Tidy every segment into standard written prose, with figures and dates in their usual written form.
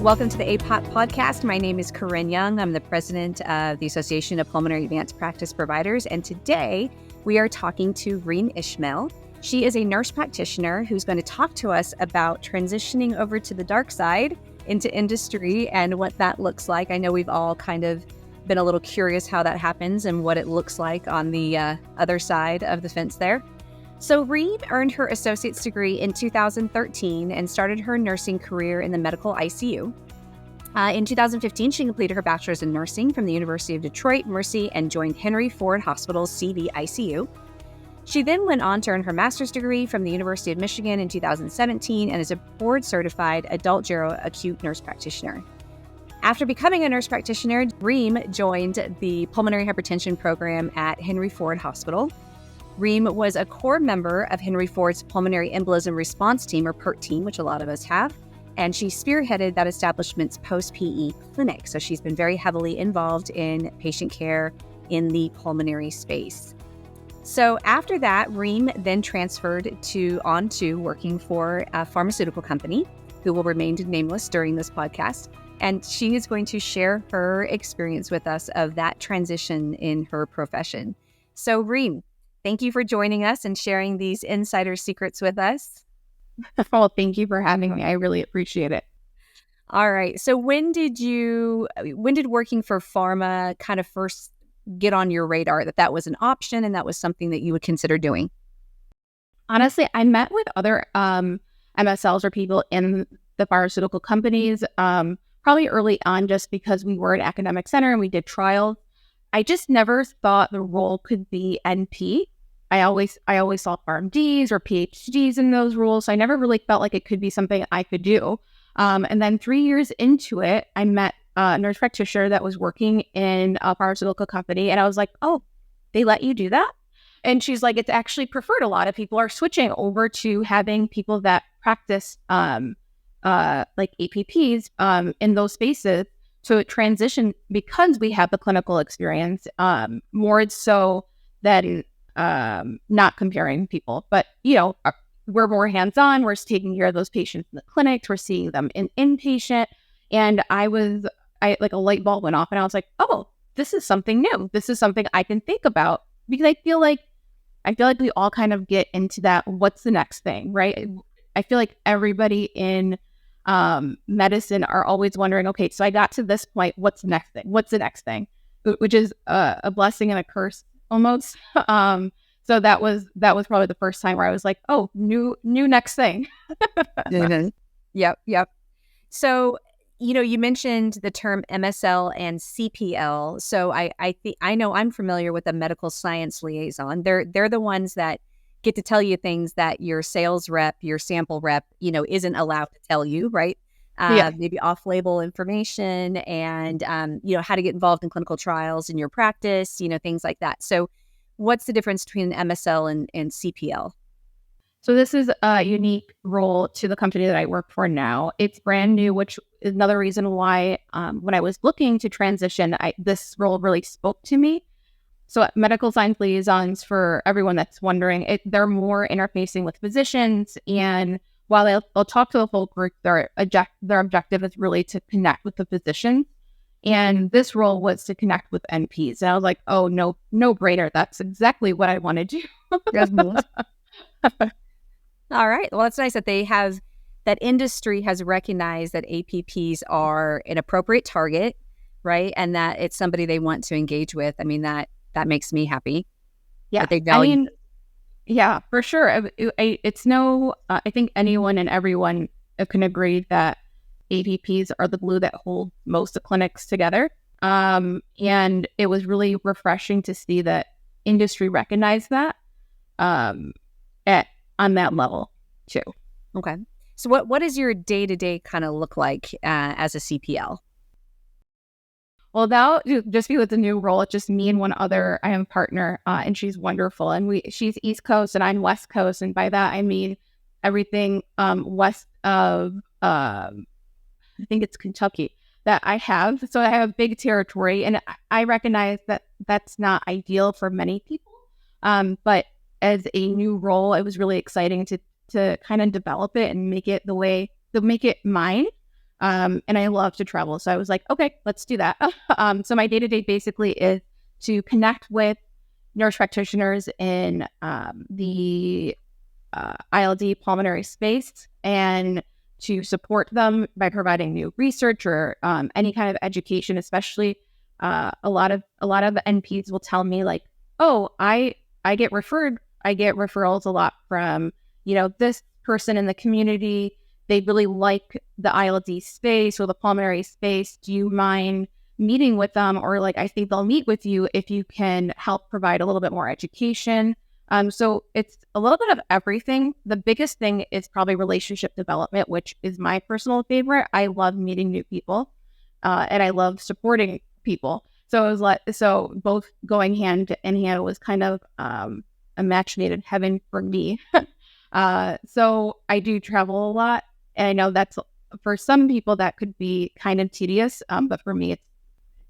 Welcome to the APOT podcast. My name is Corinne Young. I'm the president of the Association of Pulmonary Advanced Practice Providers. And today we are talking to Reem Ismail. She is a nurse practitioner who's going to talk to us about transitioning over to the dark side into industry and what that looks like. I know we've all kind of been a little curious how that happens and what it looks like on the other side of the fence there. So Reem earned her associate's degree in 2013 and started her nursing career in the medical ICU. In 2015, she completed her bachelor's in nursing from the University of Detroit Mercy and joined Henry Ford Hospital's CV ICU. She then went on to earn her master's degree from the University of Michigan in 2017 and is a board-certified adult gero acute nurse practitioner. After becoming a nurse practitioner, Reem joined the Pulmonary Hypertension program at Henry Ford Hospital. Reem was a core member of Henry Ford's Pulmonary Embolism Response Team, or PERT team, which a lot of us have, and she spearheaded that establishment's post-PE clinic. So she's been very heavily involved in patient care in the pulmonary space. So after that, Reem then transferred on to working for a pharmaceutical company who will remain nameless during this podcast. And she is going to share her experience with us of that transition in her profession. So Reem, thank you for joining us and sharing these insider secrets with us. Well, thank you for having me. I really appreciate it. All right. So when did working for pharma kind of first get on your radar that was an option and that was something that you would consider doing? Honestly, I met with other MSLs or people in the pharmaceutical companies probably early on just because we were an academic center and we did trials. I just never thought the role could be NP. I always saw PharmDs or PhDs in those roles. So I never really felt like it could be something I could do. And then 3 years into it, I met a nurse practitioner that was working in a pharmaceutical company. And I was like, oh, they let you do that? And she's like, it's actually preferred. A lot of people are switching over to having people that practice like APPs in those spaces. So transition, because we have the clinical experience, more so than not comparing people. But, we're more hands-on. We're taking care of those patients in the clinic. We're seeing them in inpatient. And I like a light bulb went off and I was like, oh, this is something new. This is something I can think about, because I feel like we all kind of get into that. What's the next thing, right? I feel like everybody in medicine are always wondering, okay, so I got to this point, what's the next thing? What's the next thing? Which is a blessing and a curse almost. So that was probably the first time where I was like, oh, new next thing. Yep. So, you mentioned the term MSL and CPL. So I know I'm familiar with a medical science liaison. They're the ones that get to tell you things that your sales rep, your sample rep, isn't allowed to tell you, right? Maybe off-label information and, how to get involved in clinical trials in your practice, things like that. So what's the difference between MSL and CPL? So this is a unique role to the company that I work for now. It's brand new, which is another reason why when I was looking to transition, this role really spoke to me. So medical science liaisons, for everyone that's wondering, they're more interfacing with physicians. And while they'll talk to the whole group, their objective is really to connect with the physician. And this role was to connect with NPs. And I was like, oh, no brainer. That's exactly what I want to do. All right. Well, it's nice that that industry has recognized that APPs are an appropriate target, right? And that it's somebody they want to engage with. I mean, that makes me happy. Yeah. Yeah, for sure. I think anyone and everyone can agree that APPs are the glue that hold most of clinics together. And it was really refreshing to see that industry recognize that on that level too. Okay. So what does your day-to-day kind of look like as a CPL? Well, now, just because it's a new role, it's just me and one other. I am a partner, and she's wonderful. And she's East Coast and I'm West Coast. And by that, I mean everything west of, I think it's Kentucky, that I have. So I have a big territory. And I recognize that that's not ideal for many people. But as a new role, it was really exciting to kind of develop it and make it mine. And I love to travel. So I was like, okay, let's do that. So my day-to-day basically is to connect with nurse practitioners in the ILD pulmonary space and to support them by providing new research or any kind of education. Especially a lot of NPs will tell me like, oh, I get referrals a lot from this person in the community. They really like the ILD space or the pulmonary space. Do you mind meeting with them? Or like, I think they'll meet with you if you can help provide a little bit more education. So it's a little bit of everything. The biggest thing is probably relationship development, which is my personal favorite. I love meeting new people, and I love supporting people. So it was like, so both going hand in hand was kind of a match made in heaven for me. So I do travel a lot, and I know that's for some people that could be kind of tedious, but for me, it's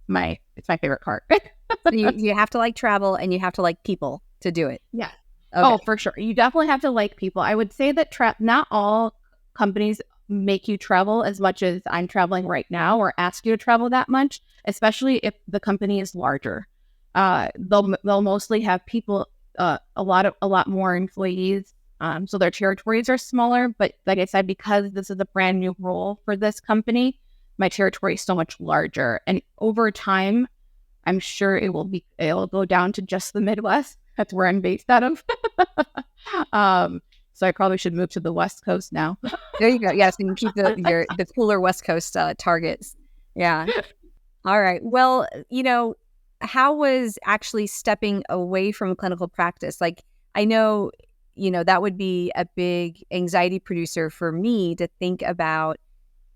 my favorite part. So you have to like travel, and you have to like people to do it. Yeah. Okay. Oh, for sure. You definitely have to like people. I would say that not all companies make you travel as much as I'm traveling right now or ask you to travel that much, especially if the company is larger. They'll mostly have people, a lot more employees. So their territories are smaller. But like I said, because this is a brand new role for this company, my territory is so much larger. And over time, I'm sure it'll go down to just the Midwest. That's where I'm based out of. So I probably should move to the West Coast now. There you go. Yes, and keep the cooler West Coast targets. Yeah. All right. Well, how was actually stepping away from clinical practice? Like, I know, that would be a big anxiety producer for me to think about,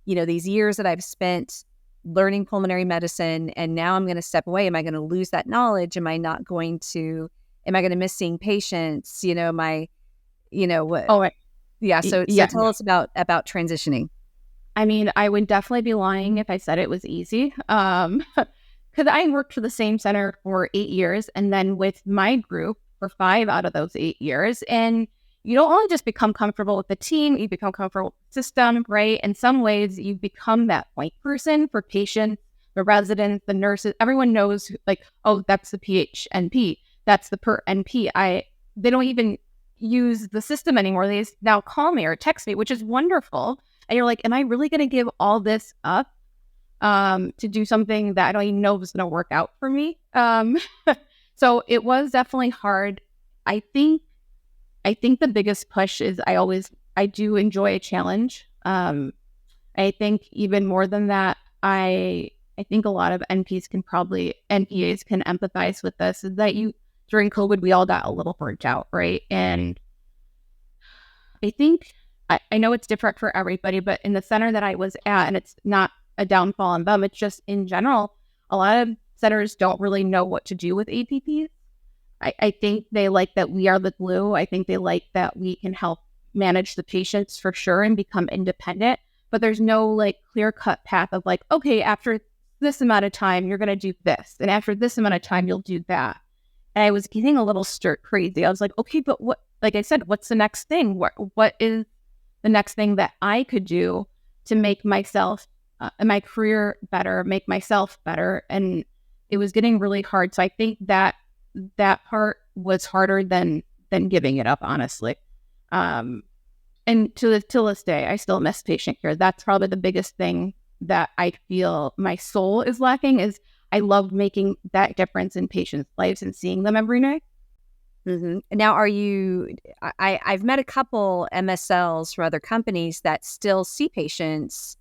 these years that I've spent learning pulmonary medicine, and now I'm going to step away. Am I going to lose that knowledge? Am I going to miss seeing patients? What? Oh, right. Yeah. So tell us about transitioning. I mean, I would definitely be lying if I said it was easy. Because I worked for the same center for 8 years, and then with my group for 5 out of those 8 years. And you don't only just become comfortable with the team, you become comfortable with the system, right? In some ways, you become that point person for patients, the residents, the nurses. Everyone knows, like, oh, that's the PHNP, that's the per NP. They don't even use the system anymore. They just now call me or text me, which is wonderful. And you're like, am I really going to give all this up to do something that I don't even know if it's going to work out for me? So it was definitely hard. I think the biggest push is I do enjoy a challenge. I think even more than that, I think a lot of NPAs can empathize with this, is that during COVID, we all got a little burnt out, right? And I think, I know it's different for everybody, but in the center that I was at, and it's not a downfall on them, it's just in general, a lot of centers don't really know what to do with APPs. I think they like that we are the glue. I think they like that we can help manage the patients for sure and become independent, but there's no like clear-cut path of like, okay, after this amount of time, you're going to do this. And after this amount of time, you'll do that. And I was getting a little stir crazy. I was like, okay, but what, like I said, what's the next thing? What is the next thing that I could do to make myself and my career better, make myself better? And it was getting really hard. So I think that part was harder than giving it up, honestly. And till this day, I still miss patient care. That's probably the biggest thing that I feel my soul is lacking, is I love making that difference in patients' lives and seeing them every night. Mm-hmm. Now, I've met a couple MSLs from other companies that still see patients,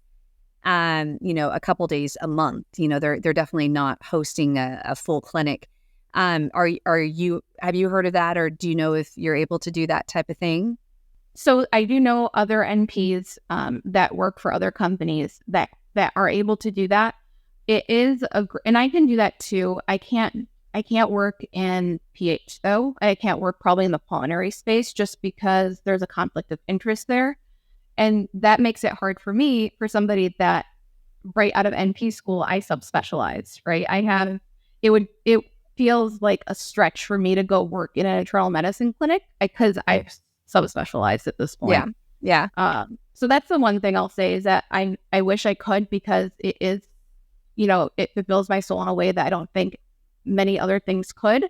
a couple days a month. They're definitely not hosting a full clinic. Have you heard of that, or do you know if you're able to do that type of thing? So I do know other NPs that work for other companies that are able to do that. It is and I can do that too. I can't work in PH though. I can't work probably in the pulmonary space just because there's a conflict of interest there. And that makes it hard for me, for somebody that right out of NP school, I subspecialized, right? It feels like a stretch for me to go work in an internal medicine clinic because I've subspecialized at this point. Yeah. So that's the one thing I'll say is that I wish I could, because it is, it fulfills my soul in a way that I don't think many other things could.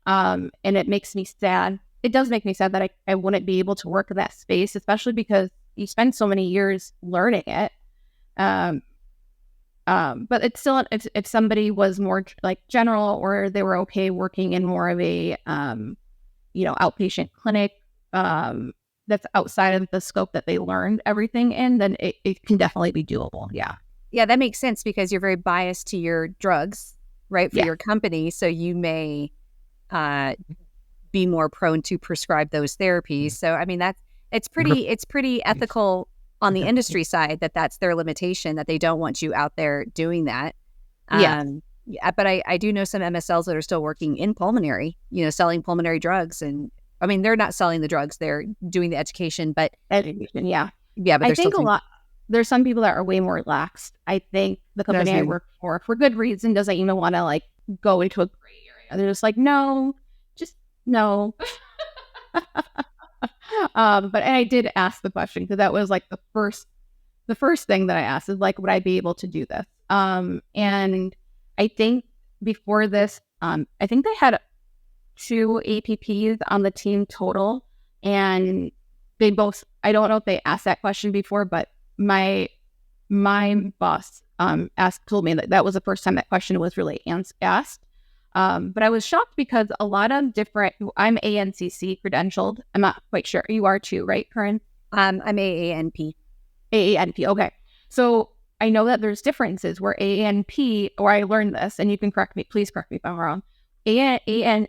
And it makes me sad. It does make me sad that I wouldn't be able to work in that space, especially because you spend so many years learning it. But it's still, if somebody was more like general, or they were okay working in more of a, outpatient clinic, that's outside of the scope that they learned everything in, then it can definitely be doable. Yeah. Yeah, that makes sense because you're very biased to your drugs, right, for Yeah. your company. So you may be more prone to prescribe those therapies. So, I mean, it's pretty ethical on the industry side that's their limitation, that they don't want you out there doing that. Yeah. Yeah, but I do know some MSLs that are still working in pulmonary, selling pulmonary drugs. And I mean, they're not selling the drugs, they're doing the education, but Education. Yeah. yeah, but I they're still think there's some people that are way more lax. I think the company I work for good reason, doesn't even want to like go into a gray area. They're just like, no, just no. But I did ask the question, because that was like the first thing that I asked is like, would I be able to do this? And I think before this, I think they had 2 APPs on the team total, and they both, I don't know if they asked that question before, but my boss told me that was the first time that question was really asked. But I was shocked because a lot of different, I'm ANCC credentialed. I'm not quite sure. You are too, right, Corinne? I'm AANP. AANP. Okay. So I know that there's differences where AANP, or I learned this, and you can please correct me if I'm wrong. AANP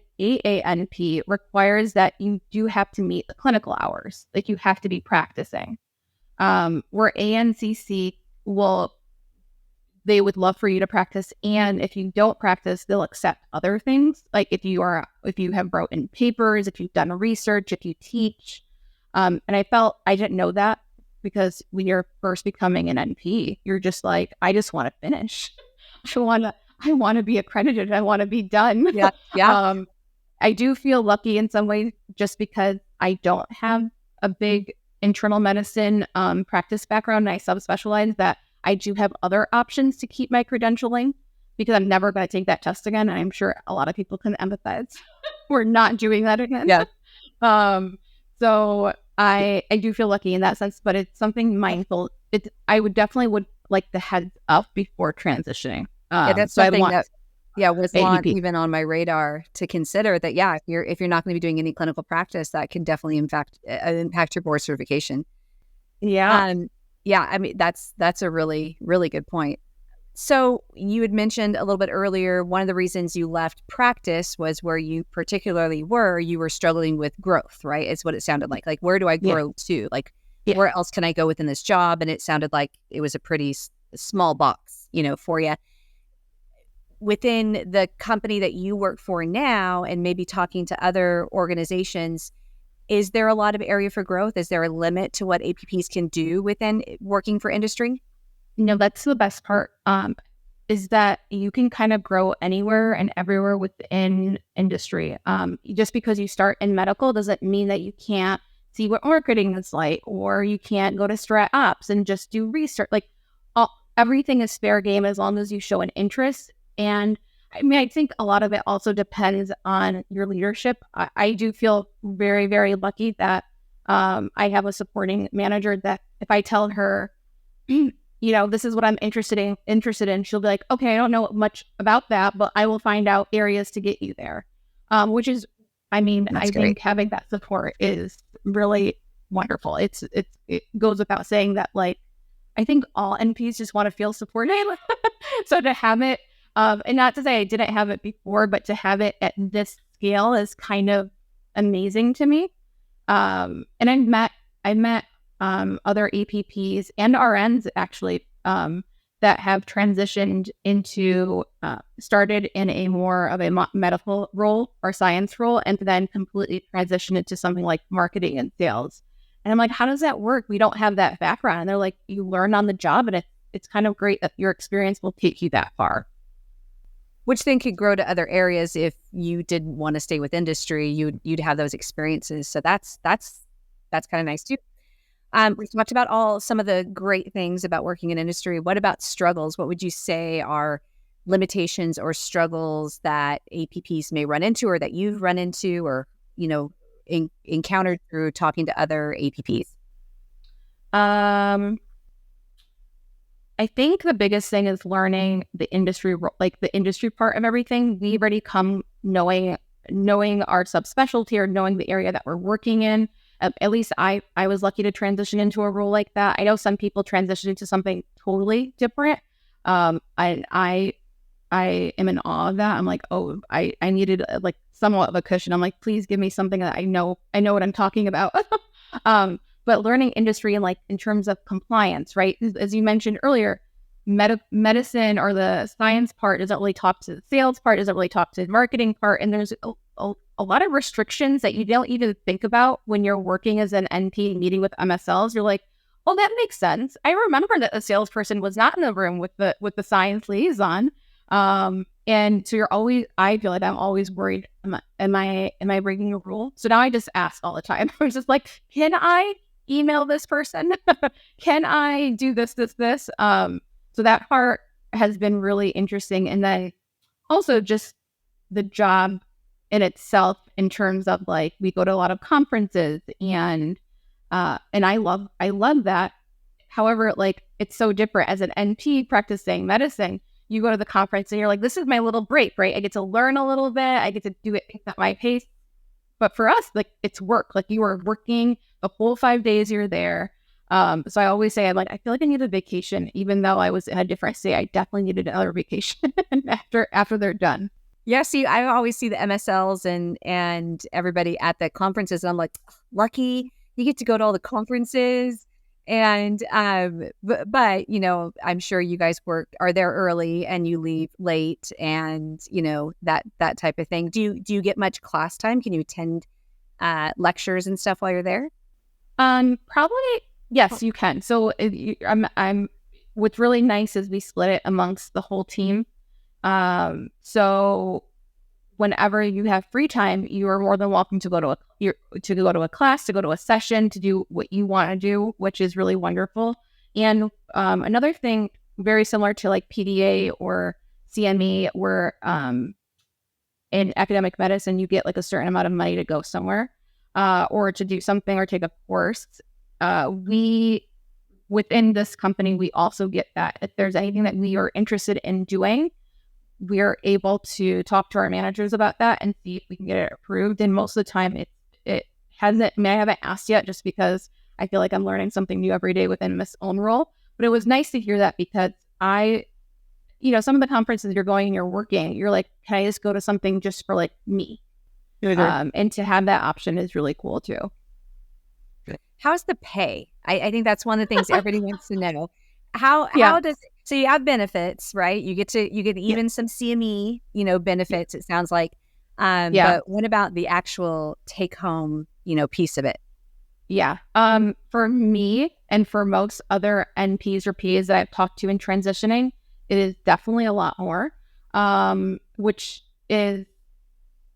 requires that you do have to meet the clinical hours. Like, you have to be practicing. Where ANCC they would love for you to practice, and if you don't practice, they'll accept other things. Like if you have written papers, if you've done research, if you teach. And I felt I didn't know that, because when you're first becoming an NP, you're just like, I just want to finish. I want to be accredited. I want to be done. Yeah. Yeah. I do feel lucky in some ways, just because I don't have a big internal medicine practice background, and I subspecialize, that I do have other options to keep my credentialing, because I'm never going to take that test again. And I'm sure a lot of people can empathize. We're not doing that again. Yeah. So I do feel lucky in that sense, but it's something mindful. I would definitely like the heads up before transitioning. Yeah, that's so something was not even on my radar to consider. That if you're not going to be doing any clinical practice, that can definitely impact your board certification. Yeah. Yeah, I mean, that's a really, really good point. So you had mentioned a little bit earlier, one of the reasons you left practice was where you were struggling with growth, right? It's what it sounded like. Like, where do I grow to? Like, where else can I go within this job? And it sounded like it was a pretty small box, for you. Within the company that you work for now, and maybe talking to other organizations, is there a lot of area for growth? Is there a limit to what APPs can do within working for industry? That's the best part, is that you can kind of grow anywhere and everywhere within industry. Just because you start in medical doesn't mean that you can't see what marketing is like, or you can't go to strat ops and just do research. Like, everything is fair game as long as you show an interest. And I mean, I think a lot of it also depends on your leadership. I do feel very, very lucky that I have a supporting manager that if I tell her, this is what I'm interested in, she'll be like, okay, I don't know much about that, but I will find out areas to get you there. Which is, I mean, That's great. think having that support is really wonderful. It goes without saying that, like, I think all NPs just want to feel supported. So to have it, and not to say I didn't have it before, but to have it at this scale is kind of amazing to me. And I met other APPs and RNs actually that have transitioned into started in a more of a medical role or science role, and then completely transitioned into something like marketing and sales. And I'm like, how does that work? We don't have that background. And they're like, you learn on the job, and it's kind of great that your experience will take you that far. Which then could grow to other areas if you didn't want to stay with industry. You'd have those experiences. So that's kind of nice too. We talked about some of the great things about working in industry. What about struggles? What would you say are limitations or struggles that APPs may run into, or that you've run into, or, encountered through talking to other APPs? I think the biggest thing is learning the industry, like the industry part of everything. We already come knowing our subspecialty, or knowing the area that we're working in. At least I was lucky to transition into a role like that. I know some people transition into something totally different. I am in awe of that. I'm like, oh, I needed like somewhat of a cushion. I'm like, please give me something that I know what I'm talking about. But learning industry, and like in terms of compliance, right? As you mentioned earlier, medicine, or the science part, isn't really taught to the sales part, isn't really taught to the marketing part. And there's a lot of restrictions that you don't even think about when you're working as an NP meeting with MSLs. You're like, oh, that makes sense. I remember that the salesperson was not in the room with the science liaison. And so I feel like I'm always worried, am I breaking a rule? So now I just ask all the time. I was just like, can I email this person? Can I do this? So that part has been really interesting. And then also just the job in itself, in terms of like, we go to a lot of conferences, and I love that. However, like, it's so different as an NP practicing medicine. You go to the conference and you're like, this is my little break, right? I get to learn a little bit. I get to do it at my pace. But for us, like, it's work. Like, you are working the whole 5 days you're there. So I always say, I feel like I need a vacation, even though I was in a different state. I definitely needed another vacation after they're done. Yeah, see, I always see the MSLs and everybody at the conferences, and I'm like, lucky you get to go to all the conferences. And but I'm sure you guys are there early and you leave late, and that type of thing. Do you get much class time? Can you attend lectures and stuff while you're there? Probably yes, you can. So I'm what's really nice is we split it amongst the whole team. So whenever you have free time, you are more than welcome to go to a class, to go to a session, to do what you want to do, which is really wonderful. And another thing very similar to like PDA or CME, where in academic medicine, you get like a certain amount of money to go somewhere, or to do something or take a course. Within this company, we also get that. If there's anything that we are interested in doing, we are able to talk to our managers about that and see if we can get it approved. And most of the time it hasn't, I haven't asked yet, just because I feel like I'm learning something new every day within this own role. But it was nice to hear that, because some of the conferences you're going and you're working, you're like, can I just go to something just for like me? And to have that option is really cool too. How's the pay? I think that's one of the things everybody wants to know. How does, so you have benefits, right? You get even some CME, benefits, it sounds like. But what about the actual take home, piece of it? Yeah. For me and for most other NPs or Ps that I've talked to in transitioning, it is definitely a lot more. Which is,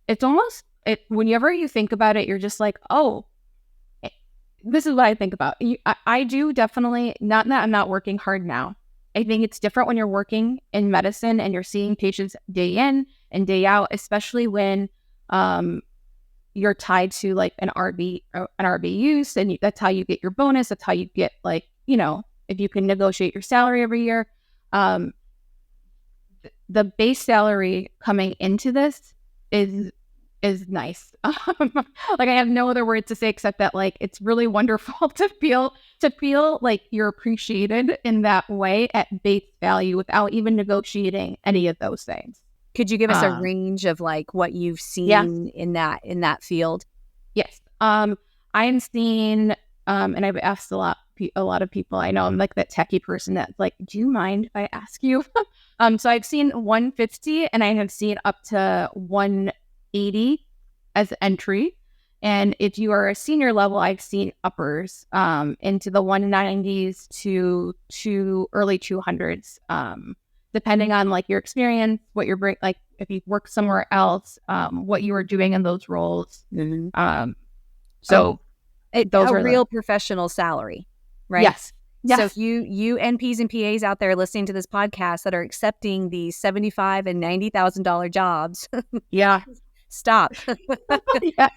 it's almost, whenever you think about it, you're just like, oh, this is what I think about. I do definitely, not that I'm not working hard now. I think it's different when you're working in medicine and you're seeing patients day in and day out, especially when you're tied to like an RB use, and that's how you get your bonus. That's how you get, like, if you can negotiate your salary every year. The base salary coming into this is nice. Like, I have no other words to say except that, like, it's really wonderful to feel like you're appreciated in that way at base value without even negotiating any of those things. Could you give us a range of like what you've seen in that field? Yes. I've seen, and I've asked a lot of people. I know I'm like that techie person that's like, do you mind if I ask you? So I've seen 150, and I have seen up to 180 as entry. And if you are a senior level, I've seen uppers into the 190s to early 200s, depending on like your experience, what you're like, if you work somewhere else, what you were doing in those roles. Those are real professional salary. right? Yes. So Yes. you NPs and PAs out there listening to this podcast that are accepting the $75,000 and $90,000 jobs, Yeah. stop. Yeah.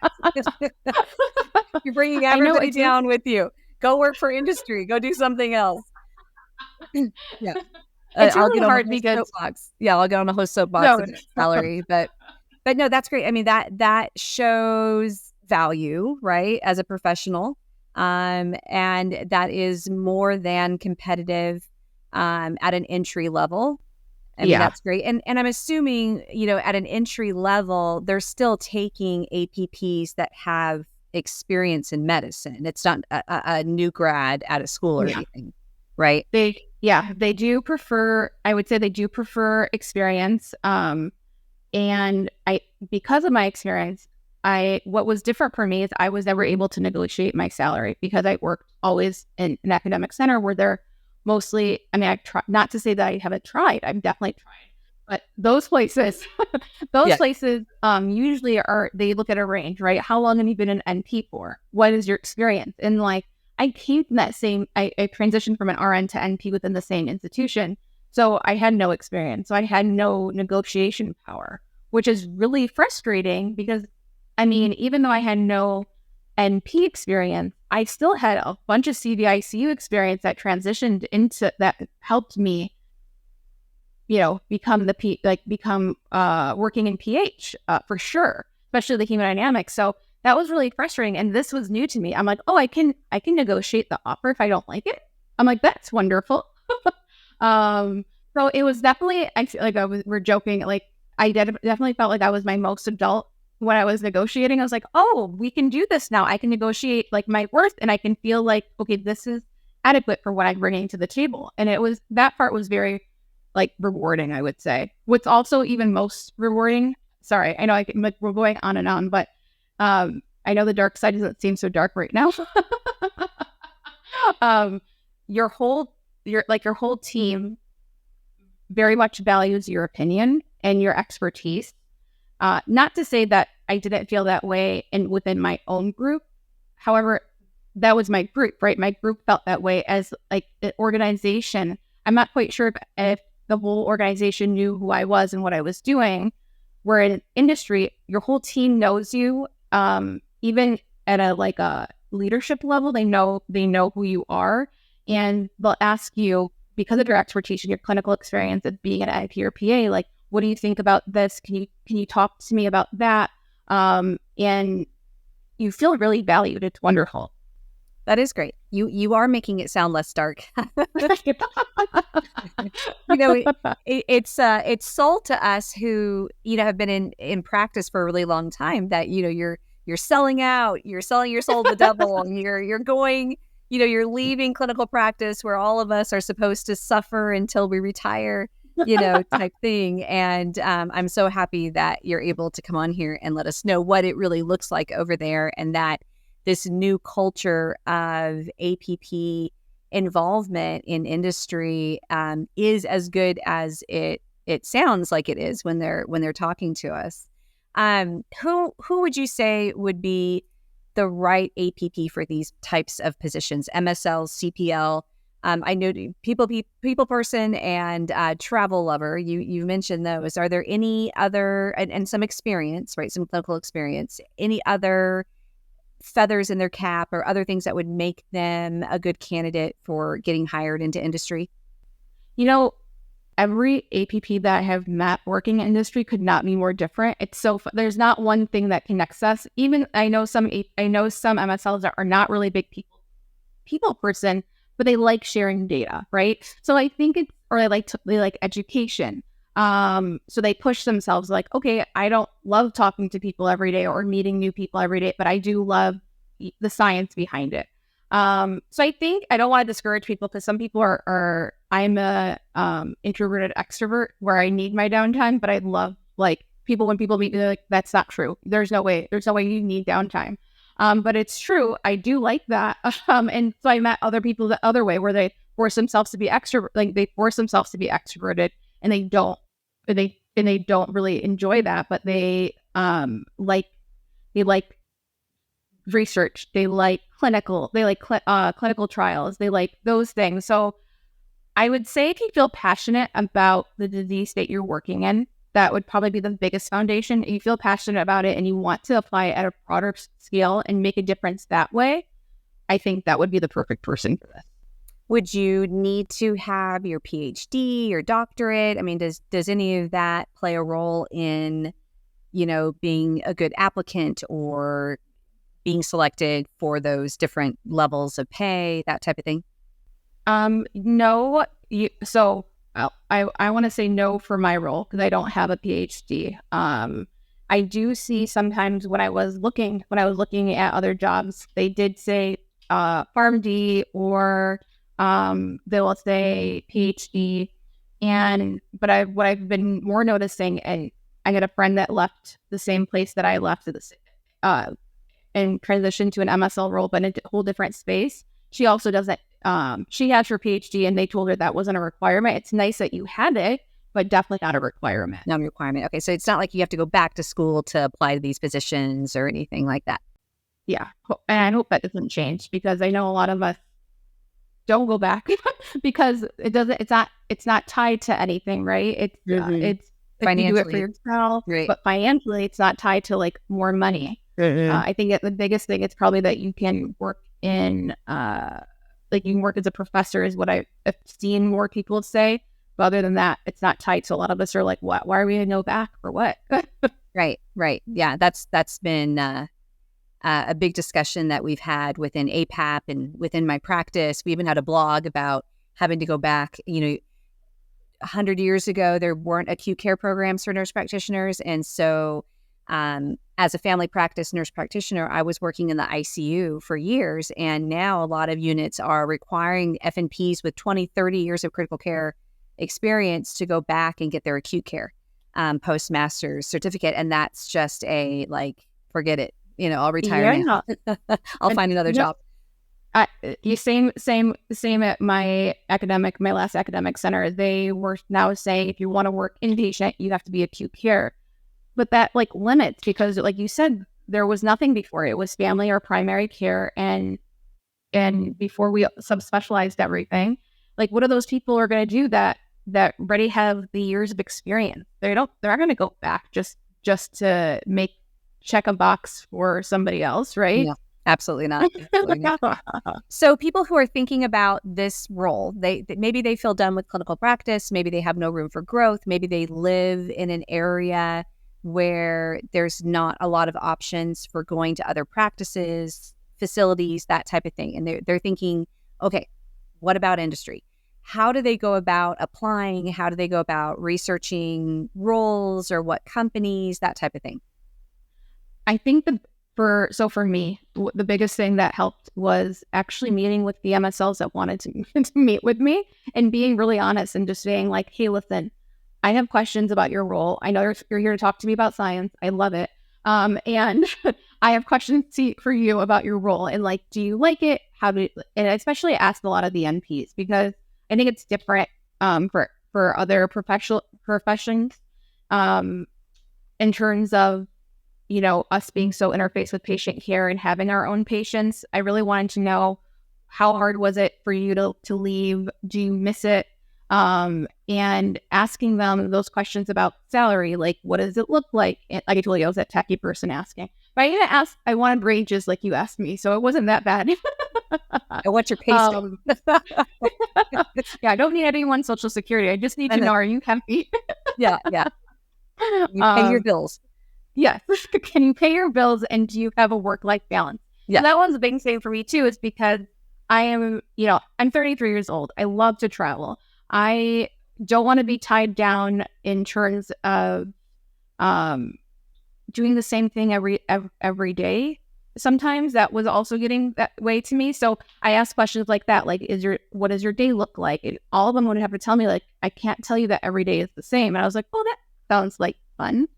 You're bringing I know everybody it's really, down with you. Go work for industry. Go do something else. Yeah. it's I'll really get on the hard whole because soapbox. Yeah, I'll get on the whole soapbox no, about salary, but no, that's great. I mean, that shows value, right, as a professional, and that is more than competitive at an entry level. I mean, yeah. that's great. And I'm assuming, at an entry level, they're still taking APPs that have experience in medicine. It's not a new grad out of school or Yeah. anything, right? They do prefer, I would say they do prefer experience. And because of my experience, what was different for me is I was never able to negotiate my salary because I worked always in an academic center where they're mostly, I mean, not to say that I haven't tried, I've definitely tried, but those places, Yeah. usually they look at a range, right? How long have you been an NP for? What is your experience? And like, I came from I transitioned from an RN to NP within the same institution. So I had no experience. So I had no negotiation power, which is really frustrating because, I mean, even though I had no NP experience, I still had a bunch of CVICU experience that transitioned into that helped me, become working in PH for sure, especially the hemodynamics. So that was really frustrating. And this was new to me. I'm like, oh, I can negotiate the offer if I don't like it. I'm like, that's wonderful. So it was definitely, I feel like we're joking. Like definitely felt like I was my most adult when I was negotiating. I was like, oh, we can do this now. I can negotiate like my worth and I can feel like, okay, this is adequate for what I'm bringing to the table. And that part was very like rewarding, I would say. What's also even most rewarding, sorry, I know we're going on and on, but I know the dark side doesn't seem so dark right now. Your whole team very much values your opinion and your expertise. Not to say that I didn't feel that way within my own group. However, that was my group, right? My group felt that way as like an organization. I'm not quite sure if the whole organization knew who I was and what I was doing. Where in industry, your whole team knows you. Even at a leadership level, they know who you are, and they'll ask you because of your expertise and your clinical experience of being an IP or PA, like, what do you think about this? Can you talk to me about that? And you feel really valued. It's wonderful. That is great. You are making it sound less dark. It's sold to us who have been in practice for a really long time that you're selling out, you're selling your soul to the devil, and you're going, you're leaving clinical practice where all of us are supposed to suffer until we retire, type thing. And I'm so happy that you're able to come on here and let us know what it really looks like over there, and that this new culture of APP involvement in industry is as good as it sounds like it is when they're talking to us. Who would you say would be the right APP for these types of positions? MSL, CPL. I know people person and travel lover. You mentioned those. Are there any other and some experience, right? Some clinical experience. Any other feathers in their cap or other things that would make them a good candidate for getting hired into industry? Every APP that I have met working in industry could not be more different. It's there's not one thing that connects us. Even I know some MSLs that are not really big people person, but they like sharing data, right? So I think they like education. So they push themselves like, okay, I don't love talking to people every day or meeting new people every day, but I do love the science behind it. So I think I don't want to discourage people because some people I'm a introverted extrovert where I need my downtime, but I love like when people meet me, they're like, that's not true. There's no way you need downtime. But it's true. I do like that. And so I met other people the other way where they force themselves to be extroverted and they don't really enjoy that, but they like research. They like clinical. They like clinical trials. They like those things. So I would say if you feel passionate about the disease state you're working in, that would probably be the biggest foundation. If you feel passionate about it and you want to apply it at a broader scale and make a difference that way, I think that would be the perfect person for this. Would you need to have your PhD, your doctorate? I mean, does any of that play a role in, being a good applicant or being selected for those different levels of pay, that type of thing? No. I want to say no for my role because I don't have a PhD. I do see sometimes when I was looking at other jobs, they did say PharmD or they will say PhD. But what I've been more noticing, and I had a friend that left the same place that I left and transitioned to an MSL role, but in a whole different space. She also doesn't. She has her PhD, and they told her that wasn't a requirement. It's nice that you had it, but definitely not a requirement. Not a requirement. Okay, so it's not like you have to go back to school to apply to these positions or anything like that. Yeah, and I hope that doesn't change because I know a lot of us don't go back because it doesn't. It's not tied to anything, right? It's financially, you do it for yourself, right? But financially, it's not tied to like more money. I think the biggest thing is probably that you can work in, you can work as a professor is what I've seen more people say. But other than that, it's not tight. So a lot of us are like, what? Why are we going to go back for what? Right. Yeah, that's been a big discussion that we've had within APAP and within my practice. We even had a blog about having to go back. 100 years ago, there weren't acute care programs for nurse practitioners. And so as a family practice nurse practitioner, I was working in the ICU for years. And now a lot of units are requiring FNPs with 20, 30 years of critical care experience to go back and get their acute care postmaster's certificate. And that's just forget it. I'll retire now. I'll find another job. Same at my last academic center. They were now saying if you want to work inpatient, you have to be acute care. But that limits because like you said, there was nothing before. It was family or primary care. And before we subspecialized everything, what are those people are going to do that already have the years of experience? They're not going to go back just to check a box for somebody else, right? Yeah, absolutely not. Absolutely not. So people who are thinking about this role, maybe they feel done with clinical practice. Maybe they have no room for growth. Maybe they live in an area where there's not a lot of options for going to other practices, facilities, that type of thing. And they're thinking, okay, what about industry? How do they go about applying? How do they go about researching roles or what companies, that type of thing? I think for me, the biggest thing that helped was actually meeting with the MSLs that wanted to meet with me and being really honest and just saying hey, listen, I have questions about your role. I know you're here to talk to me about science. I love it. And I have questions for you about your role. And do you like it? And I especially ask a lot of the NPs because I think it's different for other professions in terms of, us being so interfaced with patient care and having our own patients. I really wanted to know how hard was it for you to leave? Do you miss it? And asking them those questions about salary, what does it look like? And like I told you, I was that tacky person asking. But I wanted ranges like you asked me, so it wasn't that bad. And what's your pay scale? Yeah, I don't need anyone's social security. I just need to know, are you happy? Yeah. You pay your bills. Yes. Can you pay your bills and do you have a work-life balance? Yeah. So that one's a big thing for me too, is because I am, I'm 33 years old. I love to travel. I don't want to be tied down in terms of doing the same thing every day. Sometimes that was also getting that way to me. So I asked questions like that, what does your day look like? And all of them would have to tell me, I can't tell you that every day is the same. And I was like, oh, that sounds like fun.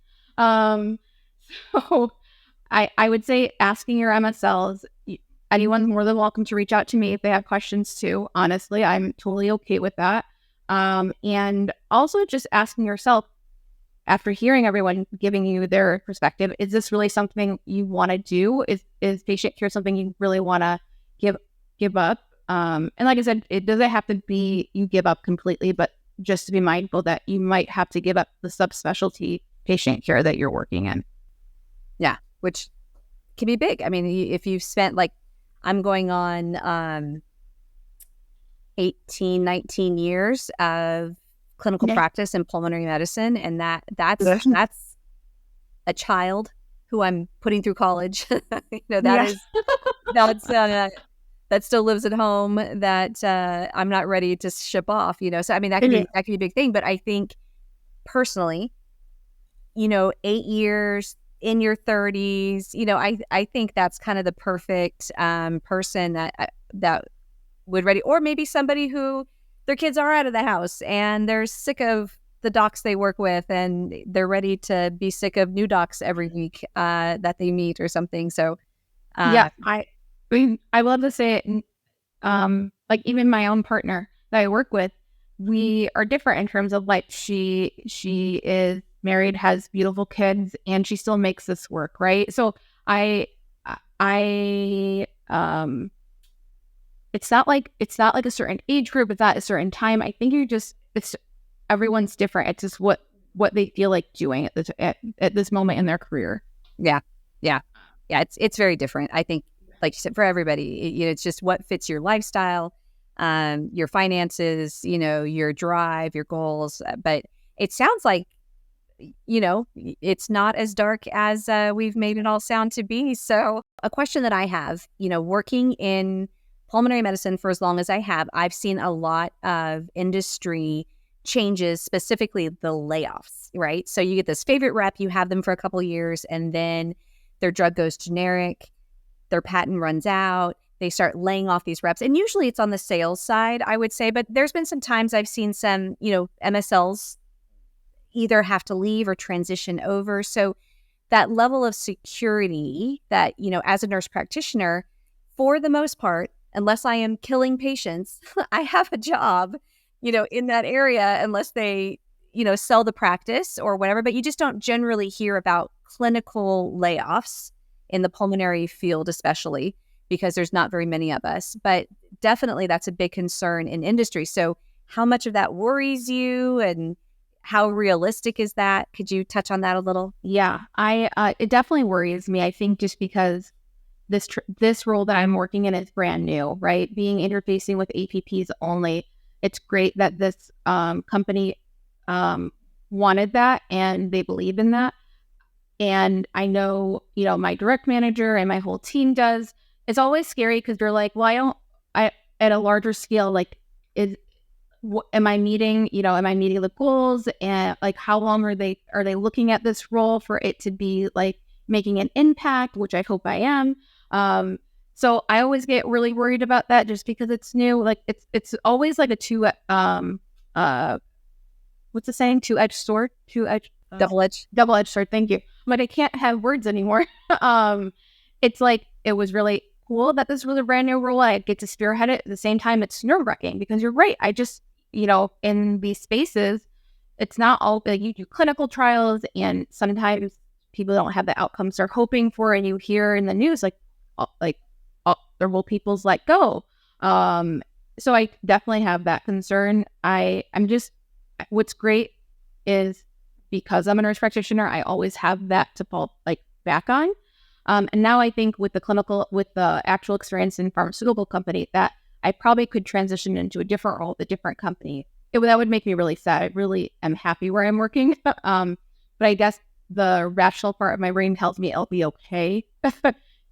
So I would say asking your MSLs, anyone's more than welcome to reach out to me if they have questions too. Honestly, I'm totally okay with that. And also just asking yourself, after hearing everyone giving you their perspective, is this really something you want to do? Is patient care something you really want to give up? And like I said, it doesn't have to be you give up completely, but just to be mindful that you might have to give up the subspecialty patient care that you're working in. Yeah, which can be big. I mean, if you've spent I'm going on 18, 19 years of clinical practice in pulmonary medicine, and that's a child who I'm putting through college. That still lives at home that I'm not ready to ship off. So I mean that can be a big thing. But I think personally, 8 years in your 30s, I think that's kind of the perfect person that would ready, or maybe somebody who their kids are out of the house and they're sick of the docs they work with and they're ready to be sick of new docs every week that they meet or something. So I love to say it. Like even my own partner that I work with, we are different in terms of she is married, has beautiful kids, and she still makes this work, right? So it's not like a certain age group, it's not a certain time. I think everyone's different. It's just what they feel like doing at this moment in their career. Yeah. It's very different. I think, like you said, for everybody, it's just what fits your lifestyle, your finances, your drive, your goals. But it sounds like, it's not as dark as we've made it all sound to be. So a question that I have, working in pulmonary medicine for as long as I have, I've seen a lot of industry changes, specifically the layoffs, right? So you get this favorite rep, you have them for a couple of years, and then their drug goes generic, their patent runs out, they start laying off these reps. And usually it's on the sales side, I would say, but there's been some times I've seen some, MSLs either have to leave or transition over. So that level of security that, as a nurse practitioner, for the most part, unless I am killing patients, I have a job, in that area, unless they, sell the practice or whatever. But you just don't generally hear about clinical layoffs in the pulmonary field, especially because there's not very many of us. But definitely that's a big concern in industry. So how much of that worries you, and how realistic is that? Could you touch on that a little? Yeah, it definitely worries me. I think just because this role that I'm working in is brand new, right? Being interfacing with APPs only. It's great that this company wanted that and they believe in that. And I know, my direct manager and my whole team does. It's always scary because they're like, well, at a larger scale, am I meeting the goals, and how long are they looking at this role for it to be making an impact, which I hope I am. So I always get really worried about that just because it's new. It's always like a what's the saying? Two-edged sword? Double-edged sword. Thank you. But I can't have words anymore. It's it was really cool that this was a brand new role. I get to spearhead it. At the same time, it's nerve-wracking because you're right. I just, in these spaces, it's not all you do clinical trials, and sometimes people don't have the outcomes they're hoping for, and you hear in the news there will people's let go. So I definitely have that concern. What's great is because I'm a nurse practitioner, I always have that to fall back on. And now I think with the actual experience in pharmaceutical company, that I probably could transition into a different role, a different company. That would make me really sad. I really am happy where I'm working. But I guess the rational part of my brain tells me I'll be okay.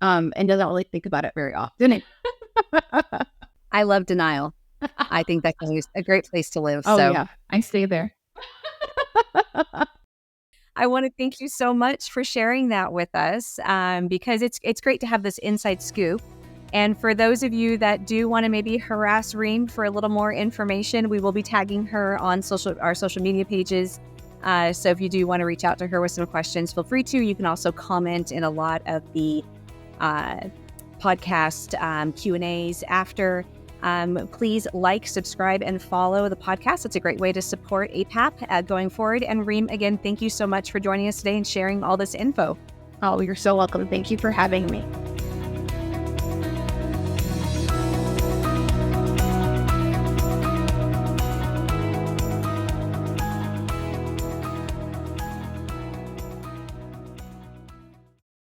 And doesn't really think about it very often. I love denial. I think that's a great place to live. Oh, so yeah, I stay there. I want to thank you so much for sharing that with us, because it's great to have this inside scoop. And for those of you that do want to maybe harass Reem for a little more information, we will be tagging her on our social media pages. So if you do want to reach out to her with some questions, feel free to. You can also comment in a lot of the podcast Q&As after. Please like, subscribe, and follow the podcast. It's a great way to support APAP going forward. And Reem, again, thank you so much for joining us today and sharing all this info. Oh, you're so welcome. Thank you for having me.